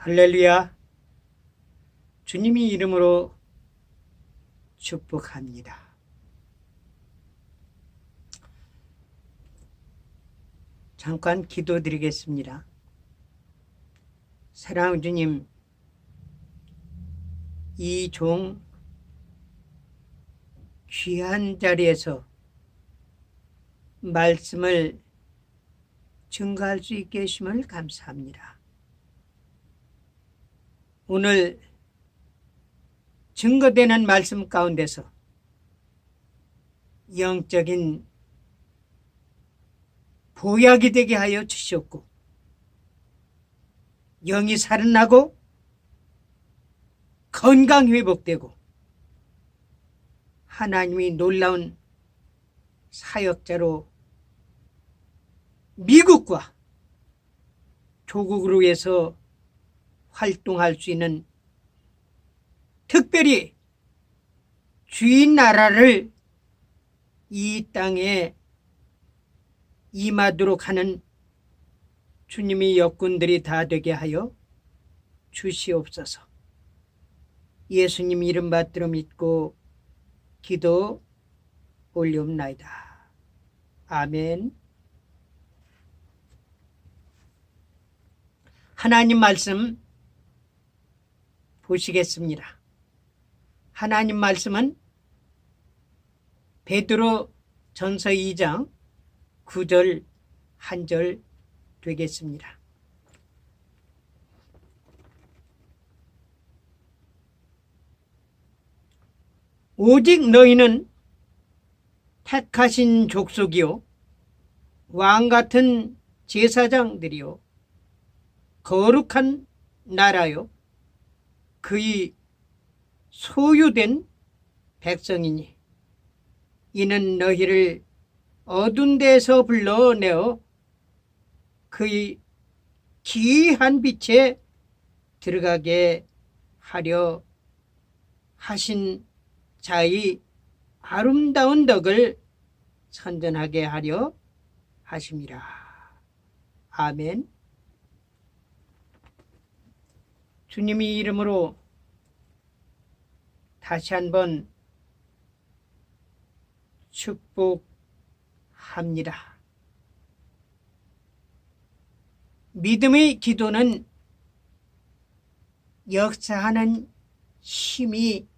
할렐루야. 주님의 이름으로 축복합니다. 잠깐 기도드리겠습니다. 사랑하는 주님, 이 종 귀한 자리에서 말씀을 증거할 수 있게 해주심을 감사합니다. 오늘 증거되는 말씀 가운데서 영적인 보약이 되게 하여 주시옵고 영이 살아나고 건강 회복되고 하나님이 놀라운 사역자로 미국과 조국을 위해서 활동할 수 있는, 특별히 주인 나라를 이 땅에 임하도록 하는 주님의 역군들이 다 되게 하여 주시옵소서. 예수님 이름 받들어 믿고 기도 올리옵나이다. 아멘. 하나님 말씀 보시겠습니다. 하나님 말씀은 베드로 전서 2장 9절 1절 되겠습니다. 오직 너희는 택하신 족속이요 왕같은 제사장들이요 거룩한 나라요 그의 소유된 백성이니 이는 너희를 어두운 데서 불러내어 그의 귀한 빛에 들어가게 하려 하신 자의 아름다운 덕을 선전하게 하려 하심이라. 아멘. 주님의 이름으로 다시 한번 축복합니다. 믿음의 기도는 역사하는 힘이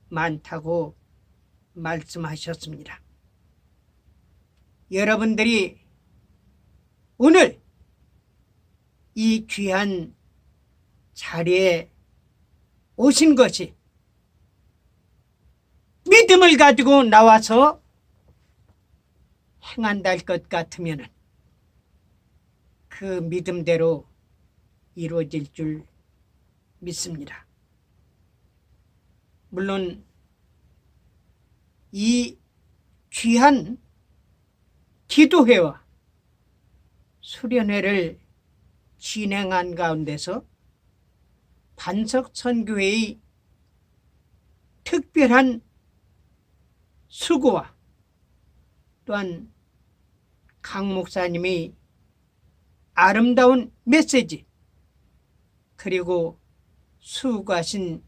많다고 말씀하셨습니다. 여러분들이 오늘 이 귀한 자리에 오신 것이 믿음을 가지고 나와서 행한다 할 것 같으면 그 믿음대로 이루어질 줄 믿습니다. 물론 이 귀한 기도회와 수련회를 진행한 가운데서 반석선교회의 특별한 수고와 또한 강 목사님의 아름다운 메시지 그리고 수고하신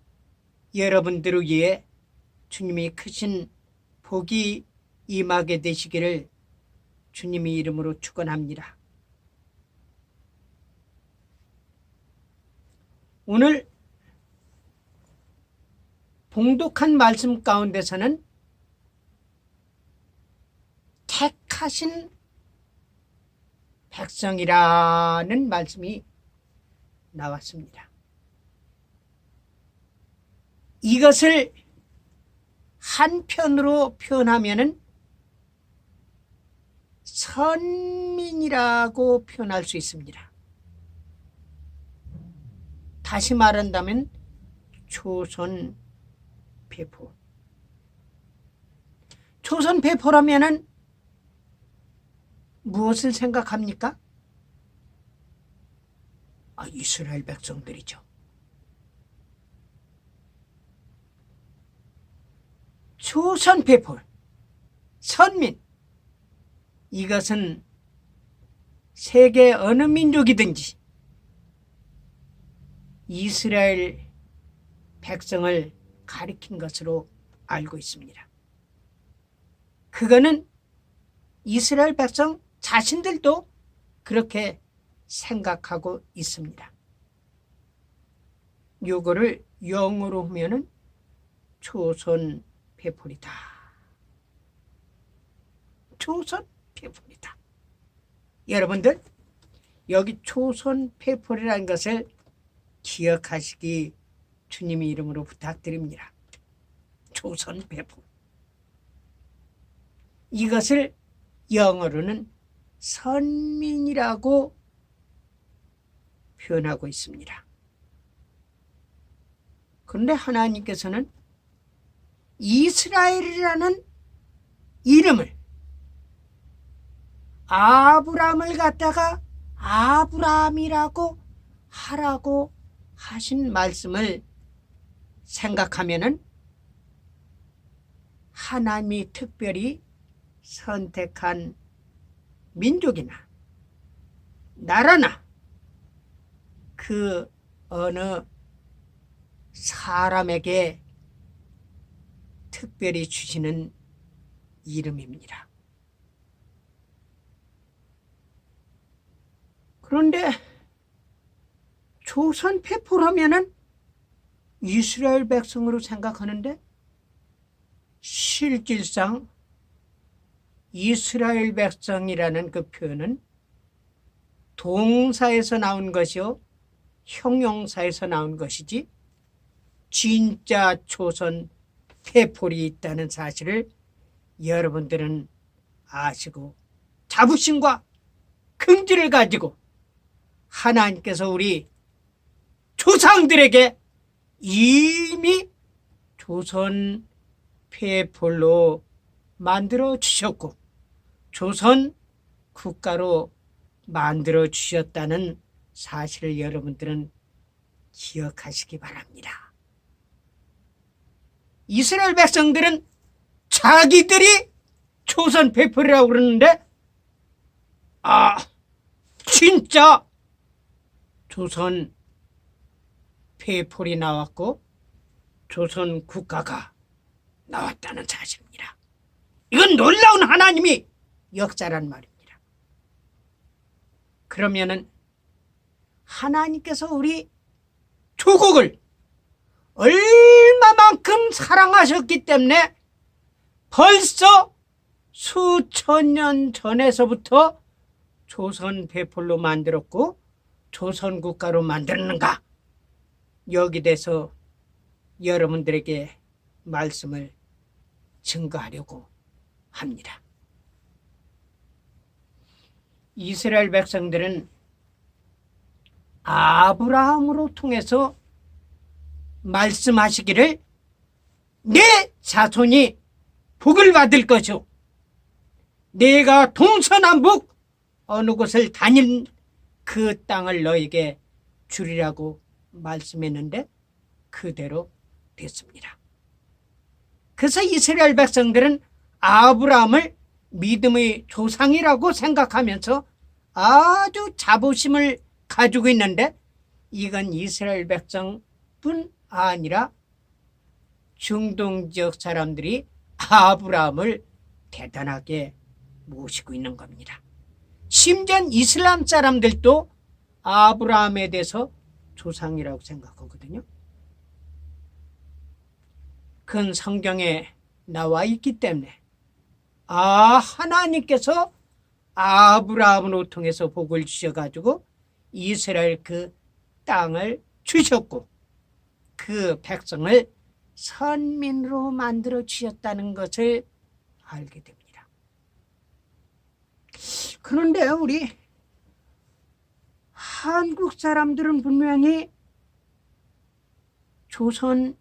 여러분들을 위해 주님이 크신 복이 임하게 되시기를 주님의 이름으로 축원합니다. 오늘 봉독한 말씀 가운데서는 택하신 백성이라는 말씀이 나왔습니다. 이것을 한편으로 표현하면은 선민이라고 표현할 수 있습니다. 다시 말한다면 초선배포. 초선배포라면은 무엇을 생각합니까? 이스라엘 백성들이죠. 초선배포, 선민. 이것은 세계 어느 민족이든지 이스라엘 백성을 가리킨 것으로 알고 있습니다. 그거는 이스라엘 백성 자신들도 그렇게 생각하고 있습니다. 요거를 영어로 하면은 초선 페폴이다. 초선 페폴이다. 여러분들 여기 초선 페폴이라는 것을 기억하시기 주님의 이름으로 부탁드립니다. 초선 페폴. 이것을 영어로는 선민이라고 표현하고 있습니다. 그런데 하나님께서는 이스라엘이라는 이름을 아브라함을 갖다가 아브라함이라고 하라고 하신 말씀을 생각하면은 하나님이 특별히 선택한 민족이나 나라나 그 어느 사람에게 특별히 주시는 이름입니다. 그런데 조선 페포라면은 이스라엘 백성으로 생각하는데 실질상 이스라엘 백성이라는 그 표현은 동사에서 나온 것이요 형용사에서 나온 것이지 진짜 조선 페폴이 있다는 사실을 여러분들은 아시고 자부심과 긍지를 가지고 하나님께서 우리 조상들에게 이미 조선 페폴로 만들어 주셨고 조선 국가로 만들어 주셨다는 사실을 여러분들은 기억하시기 바랍니다. 이스라엘 백성들은 자기들이 조선 페폴이라고 그러는데 진짜 조선 페폴이 나왔고 조선 국가가 나왔다는 사실입니다. 이건 놀라운 하나님이 역사란 말입니다. 그러면은 하나님께서 우리 조국을 얼마만큼 사랑하셨기 때문에 벌써 수천 년 전에서부터 조선 페폴로 만들었고 조선 국가로 만들었는가? 여기 대해서 여러분들에게 말씀을 증거하려고 합니다. 이스라엘 백성들은 아브라함으로 통해서 말씀하시기를 내 자손이 복을 받을 것이요 내가 동서남북 어느 곳을 다닌 그 땅을 너에게 주리라고 말씀했는데 그대로 됐습니다. 그래서 이스라엘 백성들은 아브라함을 믿음의 조상이라고 생각하면서 아주 자부심을 가지고 있는데 이건 이스라엘 백성뿐 아니라 중동 지역 사람들이 아브라함을 대단하게 모시고 있는 겁니다. 심지어 이슬람 사람들도 아브라함에 대해서 조상이라고 생각하거든요. 그건 성경에 나와 있기 때문에 하나님께서 아브라함으로 통해서 복을 주셔가지고 이스라엘 그 땅을 주셨고 그 백성을 선민으로 만들어 주셨다는 것을 알게 됩니다. 그런데 우리 한국 사람들은 분명히 조선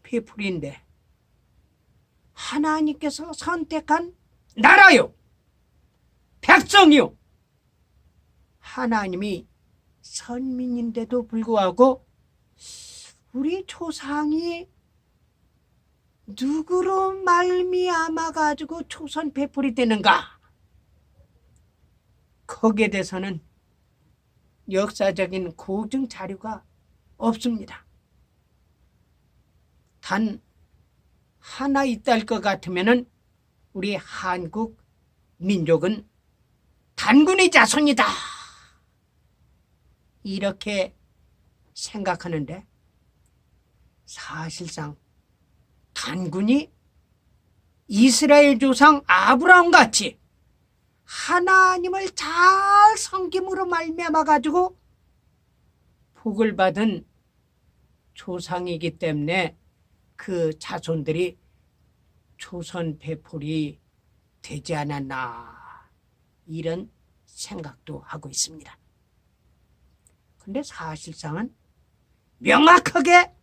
피플인데 하나님께서 선택한 나라요 백성이요 하나님이 선민인데도 불구하고 우리 조상이 누구로 말미암아 가지고 조선 페폴이 되는가? 거기에 대해서는 역사적인 고증 자료가 없습니다. 단 하나 있다할 것 같으면은 우리 한국 민족은 단군의 자손이다, 이렇게 생각하는데, 사실상 단군이 이스라엘 조상 아브라함 같이 하나님을 잘 섬김으로 말미암아 가지고 복을 받은 조상이기 때문에 그 자손들이 조선 배풀이 되지 않았나, 이런 생각도 하고 있습니다. 그런데 사실상은 명확하게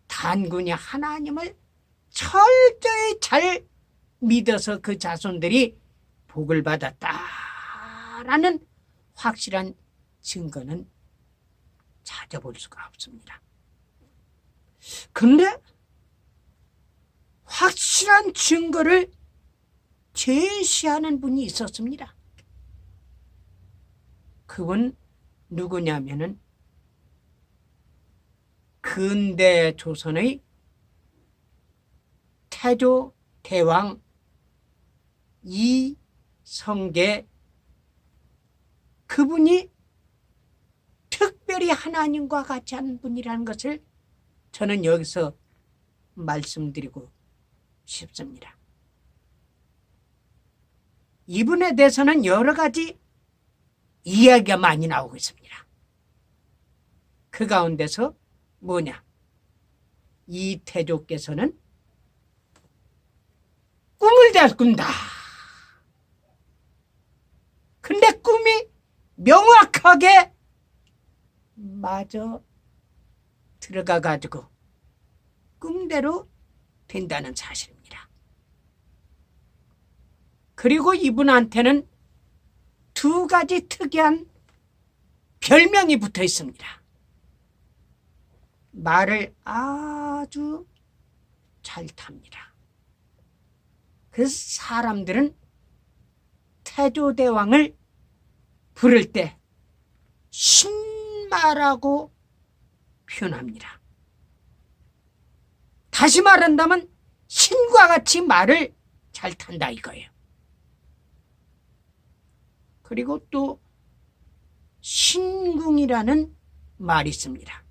단군이 하나님을 철저히 잘 믿어서 그 자손들이 복을 받았다라는 확실한 증거는 찾아볼 수가 없습니다. 그런데 확실한 증거를 제시하는 분이 있었습니다. 그분 누구냐면은 근대 조선의 태조 대왕 이성계, 그분이 특별히 하나님과 같이 하는 분이라는 것을 저는 여기서 말씀드리고 싶습니다. 이분에 대해서는 여러 가지 이야기가 많이 나오고 있습니다. 그 가운데서 뭐냐, 이태조께서는 꿈을 잘 꾼다. 근데 꿈이 명확하게 맞아 들어가 가지고 꿈대로 된다는 사실입니다. 그리고 이분한테는 두 가지 특이한 별명이 붙어 있습니다. 말을 아주 잘 탑니다. 그래서 사람들은 태조대왕을 부를 때 신마라고 표현합니다. 다시 말한다면 신과 같이 말을 잘 탄다 이거예요. 그리고 또 신궁이라는 말이 있습니다.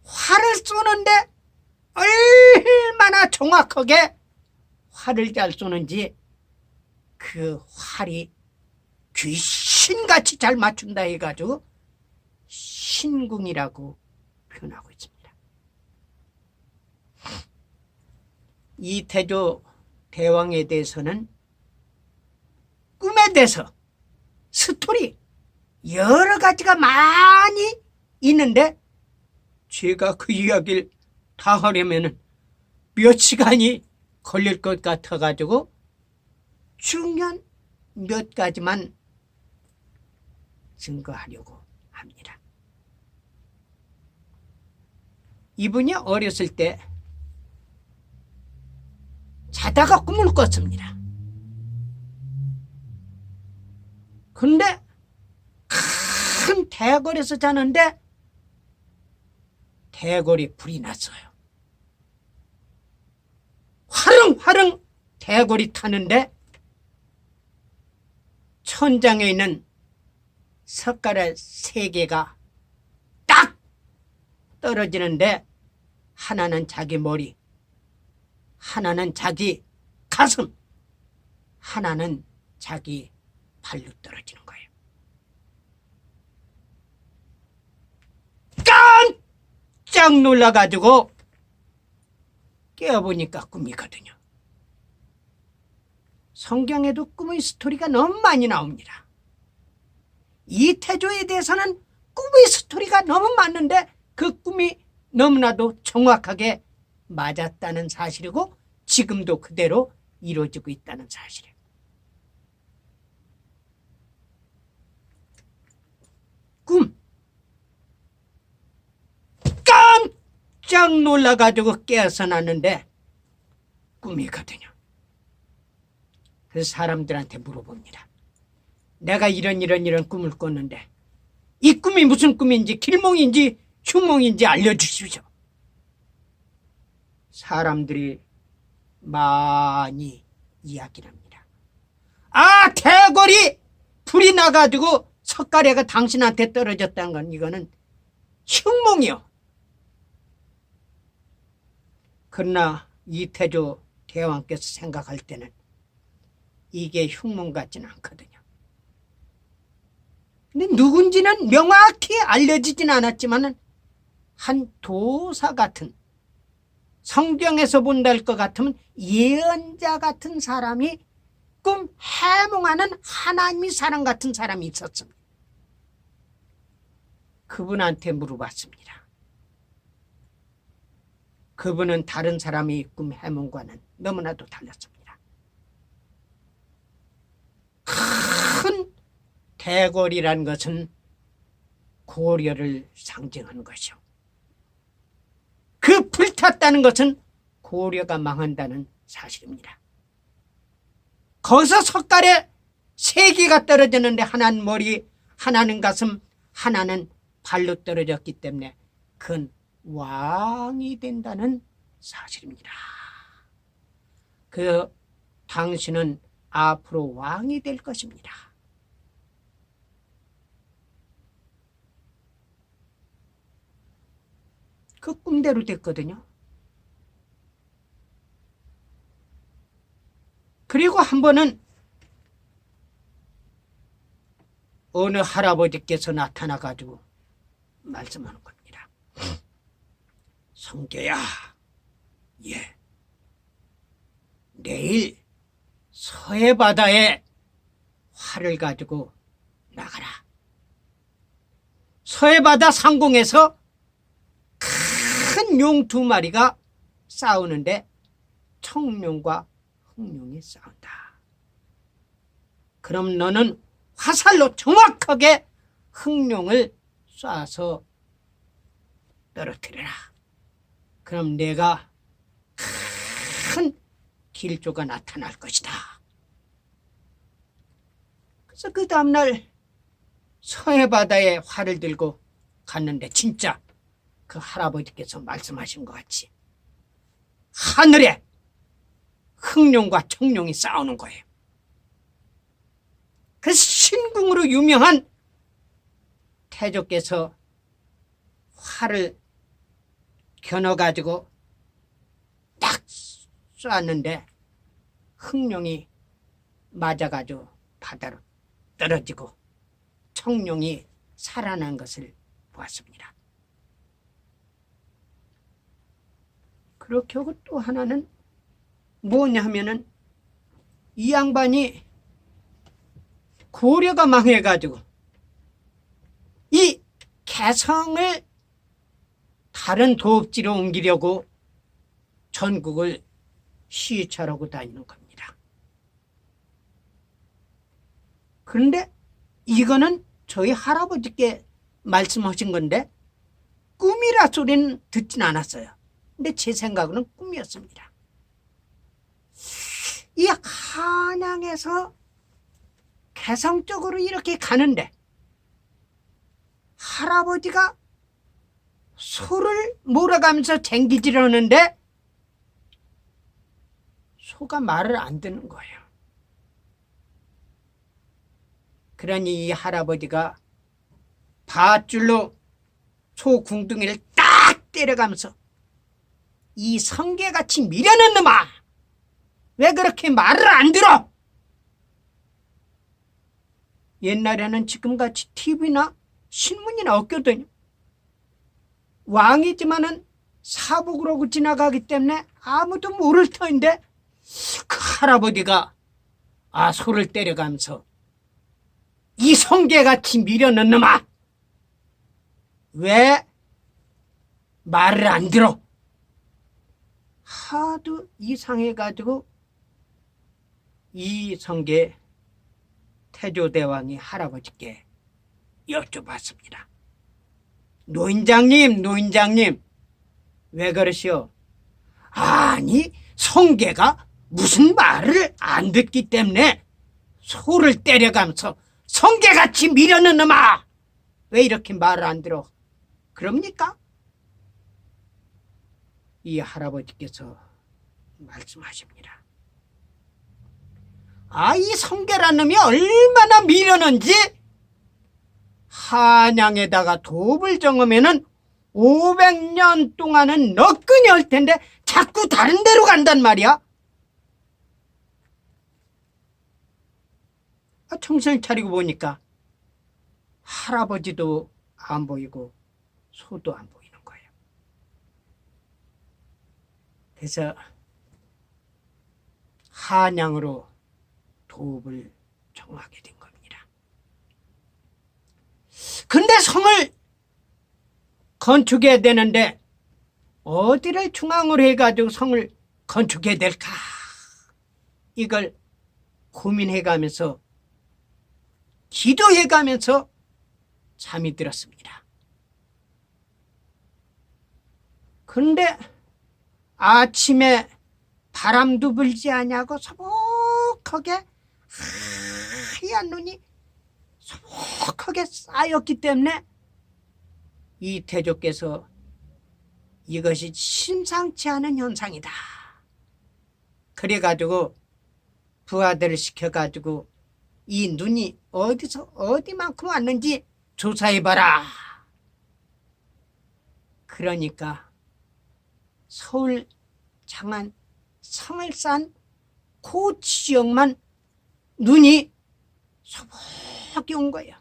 활을 쏘는데 얼마나 정확하게 활을 잘 쏘는지 그 활이 귀신같이 잘 맞춘다 해가지고 신궁이라고 표현하고 있습니다. 이태조 대왕에 대해서는 꿈에 대해서 스토리 여러 가지가 많이 있는데 제가 그 이야기를 다 하려면 몇 시간이 걸릴 것 같아가지고 중요한 몇 가지만 증거하려고 합니다. 이분이 어렸을 때 자다가 꿈을 꿨습니다. 근데 큰 대궐에서 자는데 대궐이 불이 났어요. 화릉화릉 대궐이 타는데 천장에 있는 석가래 3개가 딱 떨어지는데 하나는 자기 머리, 하나는 자기 가슴, 하나는 자기 발로 떨어지는 거예요. 깜짝 놀라가지고 깨어보니까 꿈이거든요. 성경에도 꿈의 스토리가 너무 많이 나옵니다. 이태조에 대해서는 꿈의 스토리가 너무 많은데 그 꿈이 너무나도 정확하게 맞았다는 사실이고 지금도 그대로 이루어지고 있다는 사실이에요. 꿈. 깜짝 놀라가지고 깨어서 났는데 꿈이거든요. 그래서 사람들한테 물어봅니다. 내가 이런 꿈을 꿨는데 이 꿈이 무슨 꿈인지 길몽인지 흉몽인지 알려주십시오. 사람들이 많이 이야기를 합니다. 아, 대궐이 불이 나가지고 석가래가 당신한테 떨어졌다는 건 이거는 흉몽이요. 그러나 이태조 대왕께서 생각할 때는 이게 흉몽 같지는 않거든요. 근데 누군지는 명확히 알려지진 않았지만 한 도사 같은, 성경에서 본다할 것 같으면 예언자 같은 사람이 꿈 해몽하는 하나님의 사람 같은 사람이 있었습니다. 그분한테 물어봤습니다. 그분은 다른 사람의 꿈 해몽과는 너무나도 달랐습니다. 큰 대궐이란 것은 고려를 상징하는 것이요. 그 불탔다는 것은 고려가 망한다는 사실입니다. 거기서 석가래 3개가 떨어졌는데 하나는 머리, 하나는 가슴, 하나는 발로 떨어졌기 때문에 그건 왕이 된다는 사실입니다. 그 당신은 앞으로 왕이 될 것입니다. 그 꿈대로 됐거든요. 그리고 한 번은 어느 할아버지께서 나타나가지고 말씀하는 겁니다. 성계야, 예, 내일 서해바다에 활을 가지고 나가라. 서해바다 상공에서 큰 용 2마리가 싸우는데 청룡과 흑룡이 싸운다. 그럼 너는 화살로 정확하게 흑룡을 쏴서 떨어뜨려라. 그럼 내가 큰 길조가 나타날 것이다. 그래서 그 다음날 서해바다에 활을 들고 갔는데 진짜 그 할아버지께서 말씀하신 것 같이 하늘에 흑룡과 청룡이 싸우는 거예요. 그 신궁으로 유명한 태조께서 활을 겨눠가지고 딱 쐈는데 흑룡이 맞아가지고 바다로 떨어지고 청룡이 살아난 것을 보았습니다. 그렇게 하고 또 하나는 뭐냐 하면은 이 양반이 고려가 망해가지고 이 개성을 다른 도읍지로 옮기려고 전국을 시찰하고 다니는 겁니다. 그런데 이거는 저희 할아버지께 말씀하신 건데 꿈이라 소리는 듣진 않았어요. 근데 제 생각으로는 꿈이었습니다. 이 한양에서 개성 쪽으로 이렇게 가는데 할아버지가 소를 몰아가면서 쟁기질을 하는데 소가 말을 안 듣는 거예요. 그러니 이 할아버지가 밧줄로 소 궁둥이를 딱 때려가면서 이 성게같이 미련한 놈아! 왜 그렇게 말을 안 들어? 옛날에는 지금같이 TV나 신문이나 없거든요. 왕이지만은 사복으로 지나가기 때문에 아무도 모를 터인데 그 할아버지가 소를 때려가면서 이 성게같이 미련한 놈아! 왜 말을 안 들어? 하도 이상해가지고 이 성게 태조대왕이 할아버지께 여쭤봤습니다. 노인장님, 왜 그러시오? 아니, 성게가 무슨 말을 안 듣기 때문에 소를 때려가면서 성게같이 미련한 놈아, 왜 이렇게 말을 안 들어? 그럽니까? 이 할아버지께서 말씀하십니다. 이 성게란 놈이 얼마나 미련한지 한양에다가 도읍을 정하면은 500년 동안은 너끈히 할 텐데 자꾸 다른 데로 간단 말이야. 정신을 차리고 보니까 할아버지도 안 보이고 소도 안 보이는 거예요. 그래서 한양으로 도읍을 정하게 된 겁니다. 근데 성을 건축해야 되는데 어디를 중앙으로 해가지고 성을 건축해야 될까? 이걸 고민해가면서 기도해가면서 잠이 들었습니다. 그런데 아침에 바람도 불지 않냐고 소복하게 하얀 눈이 소복하게 쌓였기 때문에 이 태조께서 이것이 심상치 않은 현상이다. 그래가지고 부하들을 시켜가지고 이 눈이 어디서 어디만큼 왔는지 조사해봐라. 그러니까 서울, 장안, 성을산 그 지역만 눈이 소복이 온 거예요.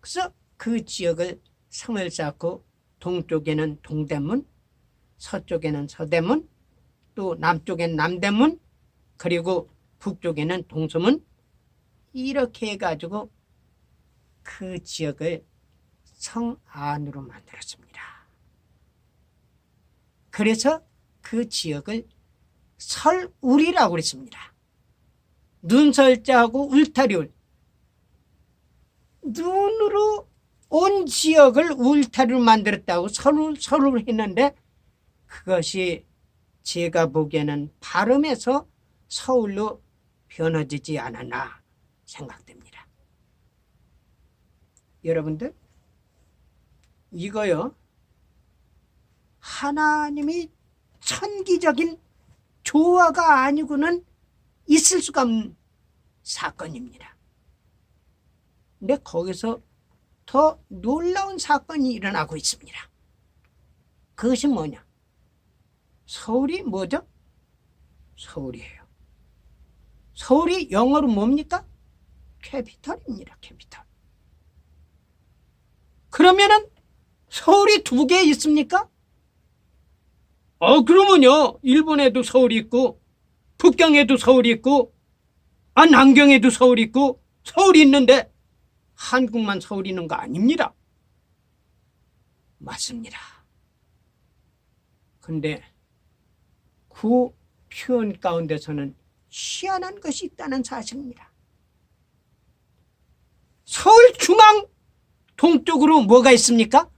그래서 그 지역을 성을 쌓고 동쪽에는 동대문, 서쪽에는 서대문, 또 남쪽에는 남대문, 그리고 북쪽에는 동서문, 이렇게 해가지고 그 지역을 성 안으로 만들었습니다. 그래서 그 지역을 설울이라고 그랬습니다. 눈설자하고 울타리울, 눈으로 온 지역을 울타리로 만들었다고 설울 했는데 그것이 제가 보기에는 발음에서 서울로 변화되지 않았나 생각됩니다. 여러분들, 이거요, 하나님이 천기적인 조화가 아니고는 있을 수가 없는 사건입니다. 근데 거기서 더 놀라운 사건이 일어나고 있습니다. 그것이 뭐냐? 서울이 뭐죠? 서울이에요. 서울이 영어로 뭡니까? 캐피털입니다. 캐피털. 그러면은 서울이 두 개 있습니까? 그러면요, 일본에도 서울이 있고 북경에도 서울이 있고 남경에도 서울이 있고 서울이 있는데 한국만 서울이 있는 거 아닙니다. 맞습니다. 근데 그 표현 가운데서는 희한한 것이 있다는 사실입니다. 서울 중앙 동쪽으로 뭐가 있습니까?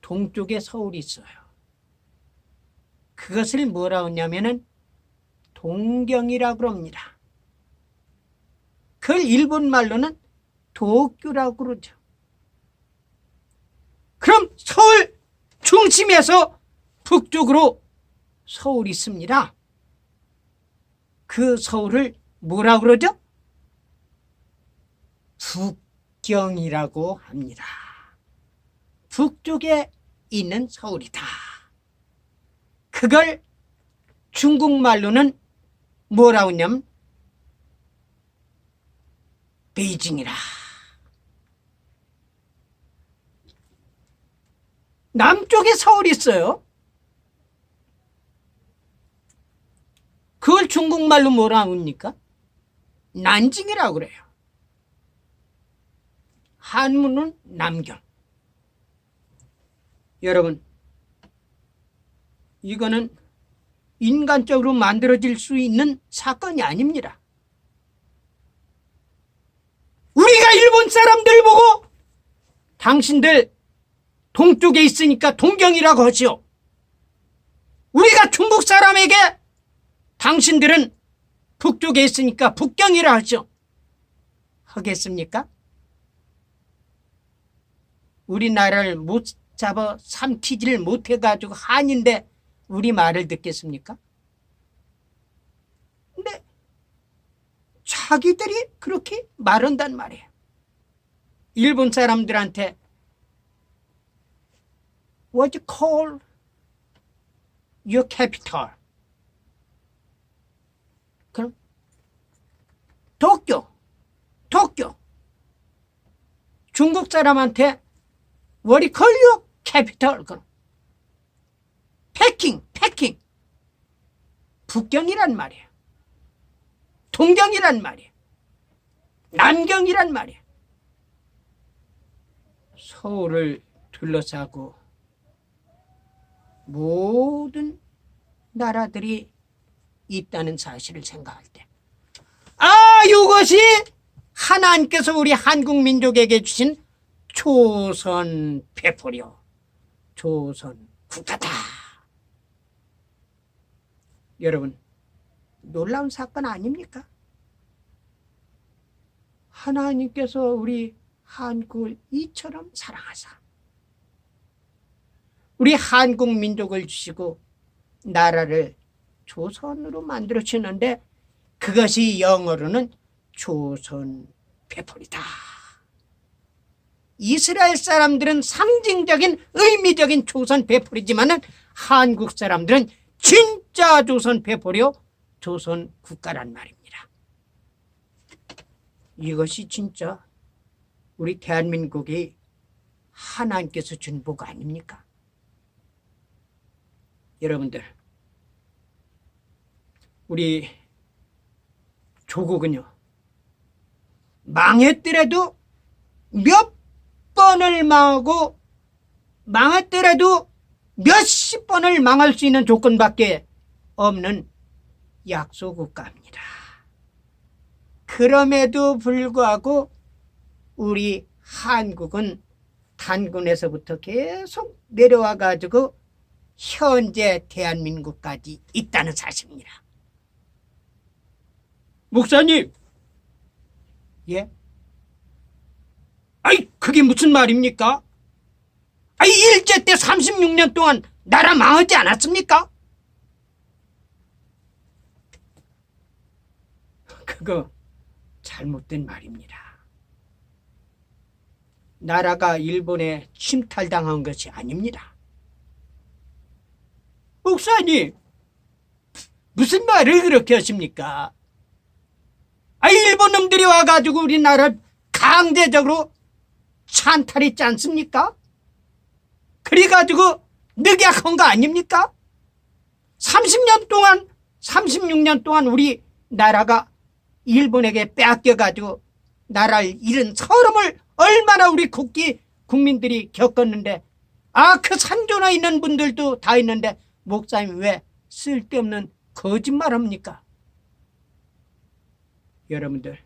동쪽에 서울이 있어요. 그것을 뭐라고 하냐면은 동경이라고 합니다. 그걸 일본 말로는 도쿄라고 그러죠. 그럼 서울 중심에서 북쪽으로 서울이 있습니다. 그 서울을 뭐라고 그러죠? 북경이라고 합니다. 북쪽에 있는 서울이다. 그걸 중국말로는 뭐라고 하냐면 베이징이라. 남쪽에 서울이 있어요. 그걸 중국말로 뭐라고 합니까? 난징이라고 그래요. 한문은 남경. 여러분, 이거는 인간적으로 만들어질 수 있는 사건이 아닙니다. 우리가 일본 사람들 보고 당신들 동쪽에 있으니까 동경이라고 하지요. 우리가 중국 사람에게 당신들은 북쪽에 있으니까 북경이라 하죠. 하겠습니까? 우리나라를 못 잡아 삼키지를 못해가지고 한인데 우리 말을 듣겠습니까? 근데 자기들이 그렇게 말한단 말이에요. 일본 사람들한테 What you call your capital? 그럼 도쿄. 중국 사람한테 What you call your capital? 그럼 패킹. 북경이란 말이에요. 동경이란 말이에요. 남경이란 말이에요. 서울을 둘러싸고 모든 나라들이 있다는 사실을 생각할 때, 이것이 하나님께서 우리 한국 민족에게 주신 조선 폐포려, 조선 국가다. 여러분, 놀라운 사건 아닙니까? 하나님께서 우리 한국을 이처럼 사랑하사 우리 한국 민족을 주시고 나라를 조선으로 만들어 주는데, 그것이 영어로는 조선 페포리다. 이스라엘 사람들은 상징적인 의미적인 조선 페포리지만은 한국 사람들은 진짜 조선 페포리요, 조선 국가란 말입니다. 이것이 진짜 우리 대한민국이 하나님께서 준 복 아닙니까? 여러분들, 우리 조국은요, 망했더라도 몇 번을 망하고 망했더라도 몇십 번을 망할 수 있는 조건밖에 없는 약소국가입니다. 그럼에도 불구하고 우리 한국은 단군에서부터 계속 내려와 가지고 현재 대한민국까지 있다는 사실입니다. 목사님, 예? 그게 무슨 말입니까? 일제 때 36년 동안 나라 망하지 않았습니까? 그거 잘못된 말입니다. 나라가 일본에 침탈당한 것이 아닙니다. 목사님, 무슨 말을 그렇게 하십니까? 일본 놈들이 와가지고 우리나라를 강제적으로 찬탈했지 않습니까? 그래가지고 늑약한 거 아닙니까? 36년 동안 우리 나라가 일본에게 빼앗겨가지고 나라를 잃은 서름을 얼마나 우리 국민들이 겪었는데, 그 산존에 있는 분들도 다 있는데 목사님 왜 쓸데없는 거짓말합니까? 여러분들,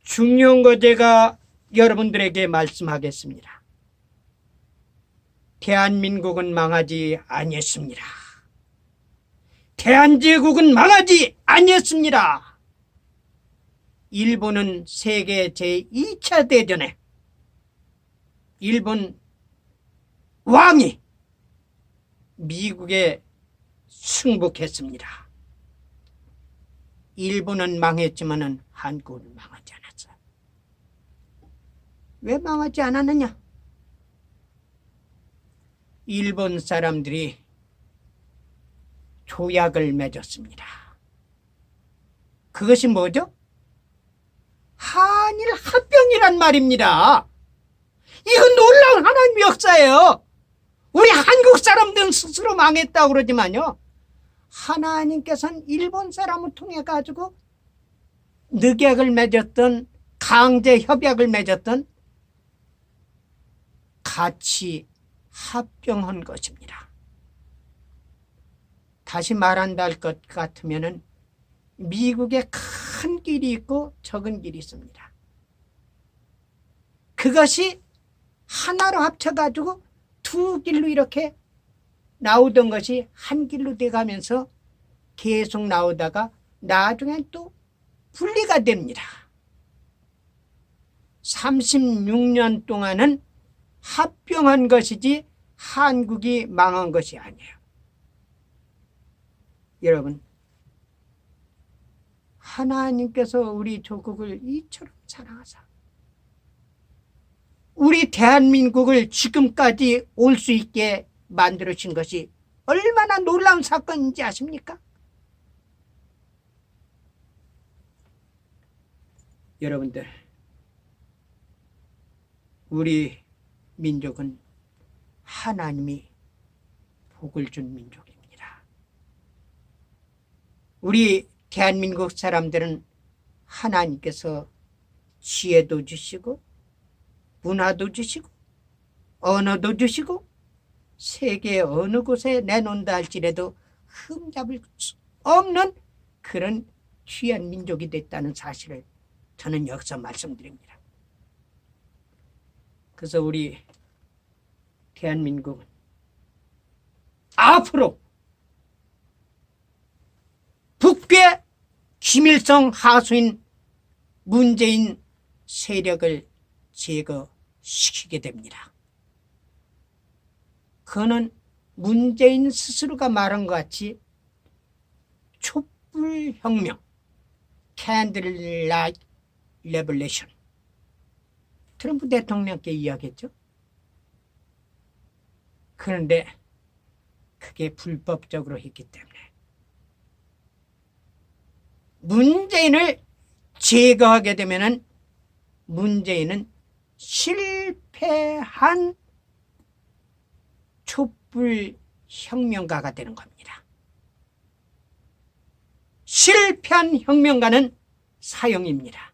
중요한 거 제가 여러분들에게 말씀하겠습니다. 대한민국은 망하지 아니했습니다. 대한제국은 망하지 아니했습니다. 일본은 세계 제2차 대전에 일본 왕이 미국에 승복했습니다. 일본은 망했지만은 한국은 망하지 않았어요. 왜 망하지 않았느냐? 일본 사람들이 조약을 맺었습니다. 그것이 뭐죠? 한일 합병이란 말입니다. 이건 놀라운 하나님의 역사예요. 우리 한국 사람들은 스스로 망했다고 그러지만요, 하나님께서는 일본 사람을 통해 가지고 늑약을 맺었던, 강제 협약을 맺었던 같이 합병한 것입니다. 다시 말한다 할 것 같으면은 미국에 큰 길이 있고 적은 길이 있습니다. 그것이 하나로 합쳐가지고 두 길로 이렇게 나오던 것이 한 길로 돼가면서 계속 나오다가 나중엔 또 분리가 됩니다. 36년 동안은 합병한 것이지 한국이 망한 것이 아니에요. 여러분, 하나님께서 우리 조국을 이처럼 사랑하사 우리 대한민국을 지금까지 올 수 있게 만들어진 것이 얼마나 놀라운 사건인지 아십니까? 여러분들, 우리 민족은 하나님이 복을 준 민족입니다. 우리 대한민국 사람들은 하나님께서 지혜도 주시고 문화도 주시고 언어도 주시고 세계 어느 곳에 내놓는다 할지라도 흠잡을 수 없는 그런 귀한 민족이 됐다는 사실을 저는 여기서 말씀드립니다. 그래서 우리 대한민국은 앞으로 북괴 김일성 하수인 문재인 세력을 제거시키게 됩니다. 그는 문재인 스스로가 말한 것 같이 촛불혁명, 캔들라이트 레볼루션, 트럼프 대통령께 이야기했죠. 그런데 그게 불법적으로 했기 때문에 문재인을 제거하게 되면은 문재인은 실패한 촛불혁명가가 되는 겁니다. 실패한 혁명가는 사형입니다.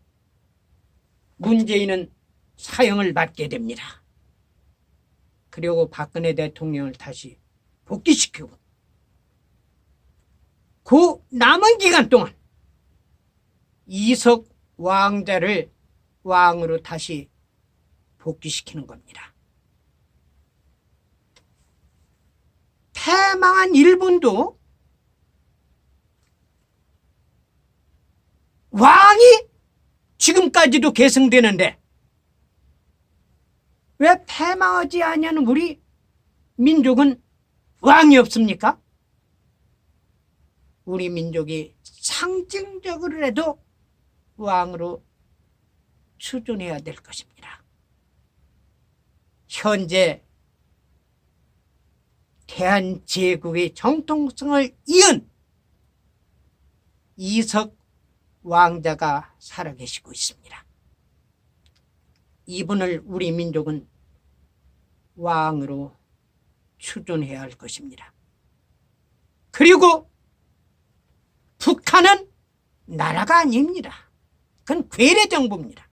문재인은 사형을 받게 됩니다. 그리고 박근혜 대통령을 다시 복귀시키고 그 남은 기간 동안 이석 왕자를 왕으로 다시 복귀시키는 겁니다. 패망한 일본도 왕이 지금까지도 계승되는데 왜 패망하지 아니하는 우리 민족은 왕이 없습니까? 우리 민족이 상징적으로라도 왕으로 추존해야 될 것입니다. 현재 대한제국의 정통성을 이은 이석 왕자가 살아계시고 있습니다. 이분을 우리 민족은 왕으로 추존해야 할 것입니다. 그리고 북한은 나라가 아닙니다. 그건 괴뢰 정부입니다.